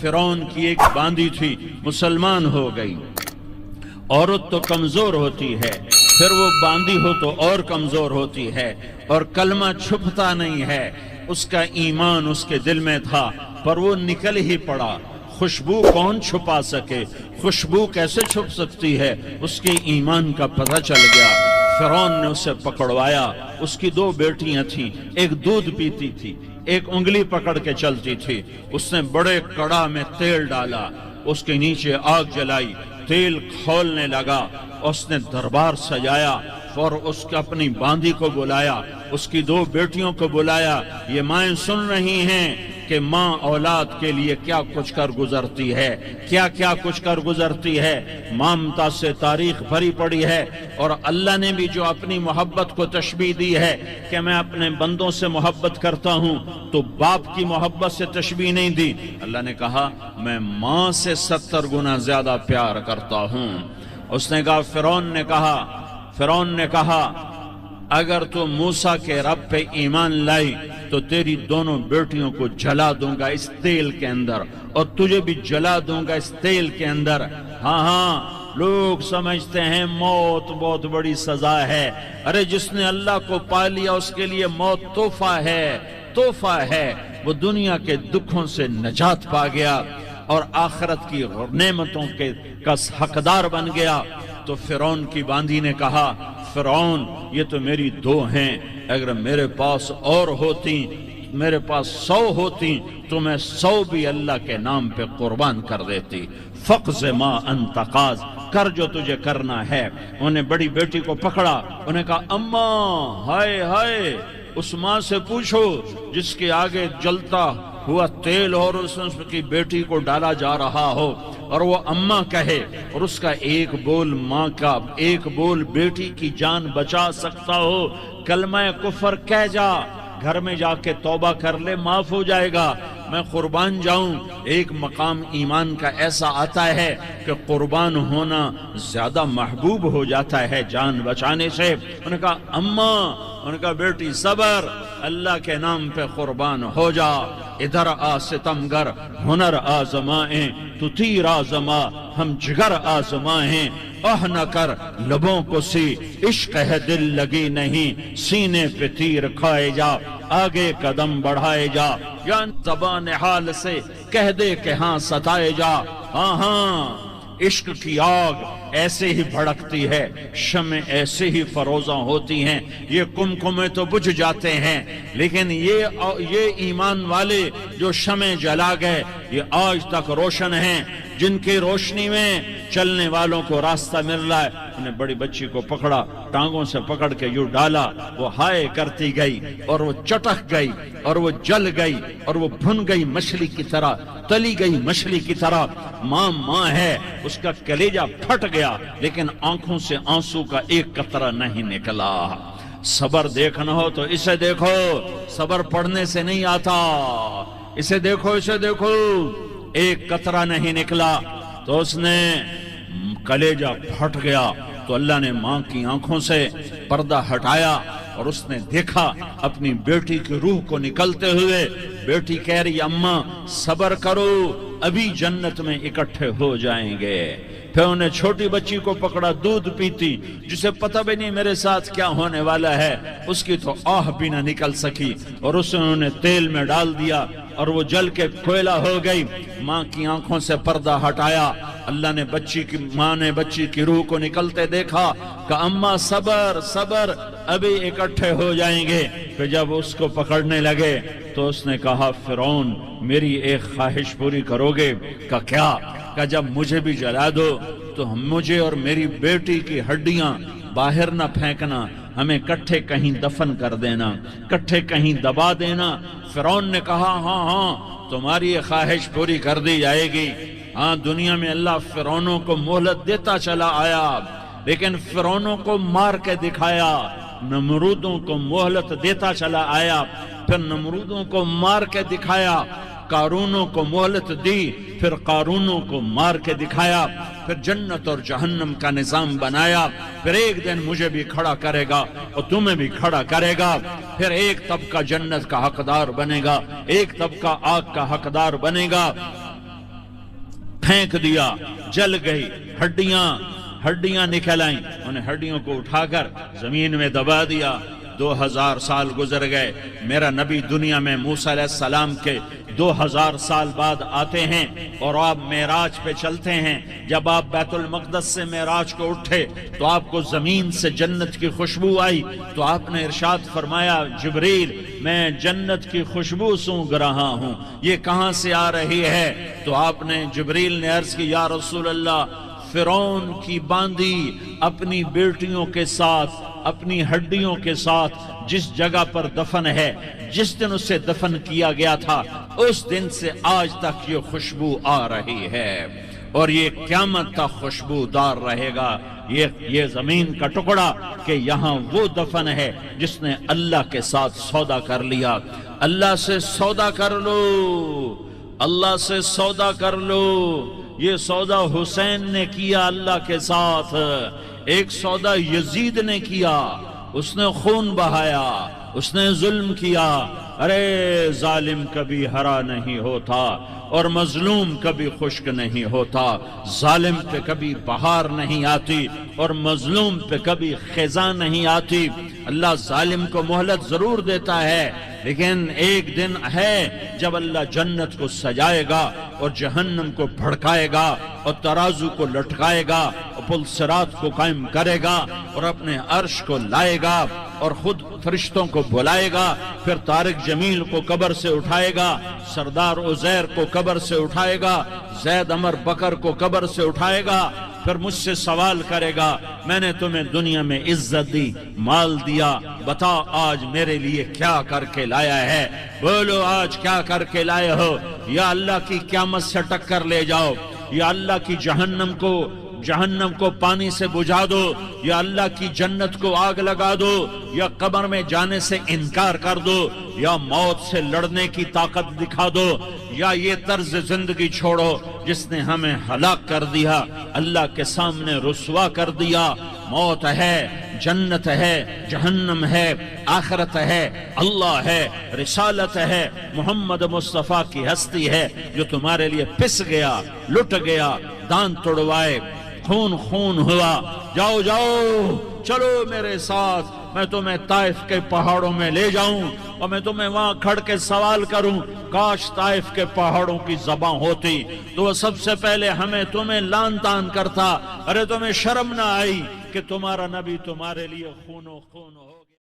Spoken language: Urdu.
فرعون کی ایک باندی تھی، مسلمان ہو گئی۔ عورت تو کمزور ہوتی ہے، پھر وہ باندی ہو تو اور کمزور ہوتی ہے، اور کلمہ چھپتا نہیں ہے۔ اس کا ایمان اس کے دل میں تھا، پر وہ نکل ہی پڑا۔ خوشبو کون چھپا سکے؟ خوشبو کیسے چھپ سکتی ہے؟ اس کے ایمان کا پتہ چل گیا۔ فرعون نے اسے پکڑوایا۔ اس کی 2 بیٹیاں تھیں، ایک دودھ پیتی تھی، ایک انگلی پکڑ کے چلتی تھی۔ اس نے بڑے کڑا میں تیل ڈالا، اس کے نیچے آگ جلائی، تیل کھولنے لگا۔ اس نے دربار سجایا اور اس کے اپنی باندی کو بلایا، اس کی 2 بیٹیوں کو بلایا۔ یہ مائیں سن رہی ہیں کہ ماں اولاد کے لیے کیا کچھ کر گزرتی ہے، کیا کچھ کر گزرتی ہے۔ مامتا سے تاریخ بھری پڑی ہے، اور اللہ نے بھی جو اپنی محبت کو تشبیہ دی ہے کہ میں اپنے بندوں سے محبت کرتا ہوں، تو باپ کی محبت سے تشبیہ نہیں دی۔ اللہ نے کہا میں ماں سے 70 گنا زیادہ پیار کرتا ہوں۔ اس نے کہا فرعون نے کہا اگر تو موسیٰ کے رب پہ ایمان لائی تو تیری دونوں بیٹیوں کو جلا دوں گا اس تیل کے اندر، اور تجھے بھی جلا دوں گا اس تیل کے اندر۔ ہاں لوگ سمجھتے ہیں موت بہت بڑی سزا ہے۔ ارے جس نے اللہ کو پا لیا اس کے لیے موت تحفہ ہے۔ وہ دنیا کے دکھوں سے نجات پا گیا اور آخرت کی نعمتوں کا حقدار بن گیا۔ تو فرعون کی باندی نے کہا فرعون یہ تو میری 2 ہیں، اگر میرے پاس اور ہوتی، میرے پاس 100 ہوتی تو میں 100 بھی اللہ کے نام پہ قربان کر دیتی۔ فقض ما انت قاض، کر جو تجھے کرنا ہے۔ انہیں بڑی بیٹی کو پکڑا، انہیں کہا اماں ہائے اس ماں سے پوچھو جس کے آگے جلتا ہوا تیل اور اس کی بیٹی کو ڈالا جا رہا ہو، اور وہ اماں کہے، اور اس کا ایک بول ماں کا، ایک بول بیٹی کی جان بچا سکتا ہو۔ کلمہ کفر کہہ جا، گھر میں جا کے توبہ کر لے، معاف ہو جائے گا۔ میں قربان جاؤں۔ ایک مقام ایمان کا ایسا آتا ہے کہ قربان ہونا زیادہ محبوب ہو جاتا ہے جان بچانے سے۔ انہوں نے کہا اماں، انہوں نے کہا بیٹی صبر، اللہ کے نام پہ قربان ہو جا۔ ادھر آ ستمگر ہنر آزمائیں، تو تیر آزما ہم جگر آزمائیں۔ اہ نہ کر لبوں کو سی عشق ہے دل لگی نہیں، سینے پہ تیر کھائے جا، آگے قدم بڑھائے جا، یا زبان حال سے کہہ دے کہ ہاں ستائے جا۔ ہاں عشق کی آگ ایسے ہی بھڑکتی ہے، شمع ایسے ہی فروزاں ہوتی ہیں، یہ کمکمے تو بجھ جاتے ہیں، لیکن یہ ایمان والے جو شمع جلا گئے یہ آج تک روشن ہیں، جن کی روشنی میں چلنے والوں کو راستہ مل رہا ہے۔ انہیں بڑی بچی کو پکڑا، ٹانگوں سے پکڑ کے یوں ڈالا، وہ ہائے کرتی گئی اور وہ چٹک گئی اور وہ جل گئی اور وہ بھن گئی مچھلی کی طرح، تلی گئی مچھلی کی طرح۔ ماں ہے، اس کا کلیجہ پھٹ گیا، لیکن آنکھوں سے آنسو کا ایک قطرہ نہیں نکلا۔ صبر دیکھنا ہو تو اسے دیکھو، صبر پڑھنے سے نہیں آتا، اسے دیکھو ایک قطرہ نہیں نکلا تو اس نے کلیجہ پھٹ گیا۔ تو اللہ نے ماں کی آنکھوں سے پردہ ہٹایا اور اس نے دیکھا اپنی بیٹی کی روح کو نکلتے ہوئے۔ بیٹی کہہ رہی اماں صبر کرو، ابھی جنت میں اکٹھے ہو جائیں گے۔ پھر انہیں چھوٹی بچی کو پکڑا، دودھ پیتی، جسے پتہ بھی نہیں میرے ساتھ کیا ہونے والا ہے، اس کی تو آہ بھی نہ نکل سکی، اور اسے انہوں نے تیل میں ڈال دیا اور وہ جل کے کوئلہ ہو گئی۔ ماں کی آنکھوں سے پردہ ہٹایا، اللہ نے ماں نے بچی کی روح کو نکلتے دیکھا کہ اماں صبر ابھی اکٹھے ہو جائیں گے۔ پھر جب اس کو پکڑنے لگے تو اس نے کہا فرعون میری ایک خواہش پوری کرو گے؟ کہ کیا؟ کہ جب مجھے بھی جلا دو تو مجھے اور میری بیٹی کی ہڈیاں باہر نہ پھینکنا، ہمیں کٹھے کہیں دفن کر دینا، کٹھے کہیں دبا دینا۔ فرعون نے کہا ہاں تمہاری یہ خواہش پوری کر دی جائے گی۔ ہاں دنیا میں اللہ فرعونوں کو مہلت دیتا چلا آیا، لیکن فرعونوں کو مار کے دکھایا، نمرودوں کو مہلت دیتا چلا آیا، پھر نمرودوں کو مار کے دکھایا، قارونوں کو مہلت دی، پھر قارونوں کو مار کے دکھایا، پھر جنت اور جہنم کا نظام بنایا، پھر ایک دن مجھے بھی کھڑا کرے گا اور تمہیں بھی کھڑا کرے گا، پھر ایک طبقہ جنت کا حقدار بنے گا، ایک طبقہ آگ کا حقدار بنے گا۔ پھینک دیا، جل گئی، ہڈیاں نکل آئیں، انہیں ہڈیوں کو اٹھا کر زمین میں دبا دیا۔ 2000 سال گزر گئے، میرا نبی دنیا میں موسیٰ علیہ السلام کے 2000 سال بعد آتے ہیں اور آپ معراج پہ چلتے ہیں۔ جب آپ بیت المقدس سے معراج کو اٹھے تو آپ کو زمین سے جنت کی خوشبو آئی، تو آپ نے ارشاد فرمایا جبریل میں جنت کی خوشبو سونگ رہا ہوں، یہ کہاں سے آ رہی ہے؟ تو آپ نے جبریل نے عرض کی یا رسول اللہ، فرعون کی باندی اپنی بیٹیوں کے ساتھ، اپنی ہڈیوں کے ساتھ جس جگہ پر دفن ہے، جس دن اسے دفن کیا گیا تھا، اس دن سے آج تک یہ خوشبو آ رہی ہے اور یہ قیامت تک خوشبودار رہے گا۔ یہ زمین کا ٹکڑا کہ یہاں وہ دفن ہے جس نے اللہ کے ساتھ سودا کر لیا۔ اللہ سے سودا کر لو، اللہ سے سودا کر لو۔ یہ سودا حسین نے کیا اللہ کے ساتھ، ایک سودا یزید نے کیا، اس نے خون بہایا، اس نے ظلم کیا۔ ارے ظالم کبھی ہرا نہیں ہوتا اور مظلوم کبھی خشک نہیں ہوتا، ظالم پہ کبھی بہار نہیں آتی اور مظلوم پہ کبھی خزاں نہیں آتی۔ اللہ ظالم کو مہلت ضرور دیتا ہے، لیکن ایک دن ہے جب اللہ جنت کو سجائے گا اور جہنم کو بھڑکائے گا اور ترازو کو لٹکائے گا اور پل صراط کو قائم کرے گا اور اپنے عرش کو لائے گا اور خود فرشتوں کو بلائے گا، پھر طارق جمیل کو قبر سے اٹھائے گا، سردار عزیر کو قبر سے اٹھائے گا، زید عمر بکر کو قبر سے اٹھائے گا، پھر مجھ سے سوال کرے گا میں نے تمہیں دنیا میں عزت دی، مال دیا، بتا آج میرے لیے کیا کر کے لایا ہے؟ بولو آج کیا کر کے لائے ہو؟ یا اللہ کی قیامت سے ٹکر لے جاؤ، یا اللہ کی جہنم کو پانی سے بجھا دو، یا اللہ کی جنت کو آگ لگا دو، یا قبر میں جانے سے انکار کر دو، یا موت سے لڑنے کی طاقت دکھا دو، یا یہ طرز زندگی چھوڑو جس نے ہمیں ہلاک کر دیا، اللہ کے سامنے رسوا کر دیا۔ موت ہے، جنت ہے، جہنم ہے، آخرت ہے، اللہ ہے، رسالت ہے، محمد مصطفیٰ کی ہستی ہے جو تمہارے لیے پس گیا، لٹ گیا، دان توڑوائے، خون ہوا۔ جاؤ چلو میرے ساتھ، میں تمہیں طائف کے پہاڑوں میں لے جاؤں اور میں تمہیں وہاں کھڑ کے سوال کروں، کاش طائف کے پہاڑوں کی زبان ہوتی تو وہ سب سے پہلے تمہیں لان تان کرتا۔ ارے تمہیں شرم نہ آئی کہ تمہارا نبی تمہارے لیے خون ہو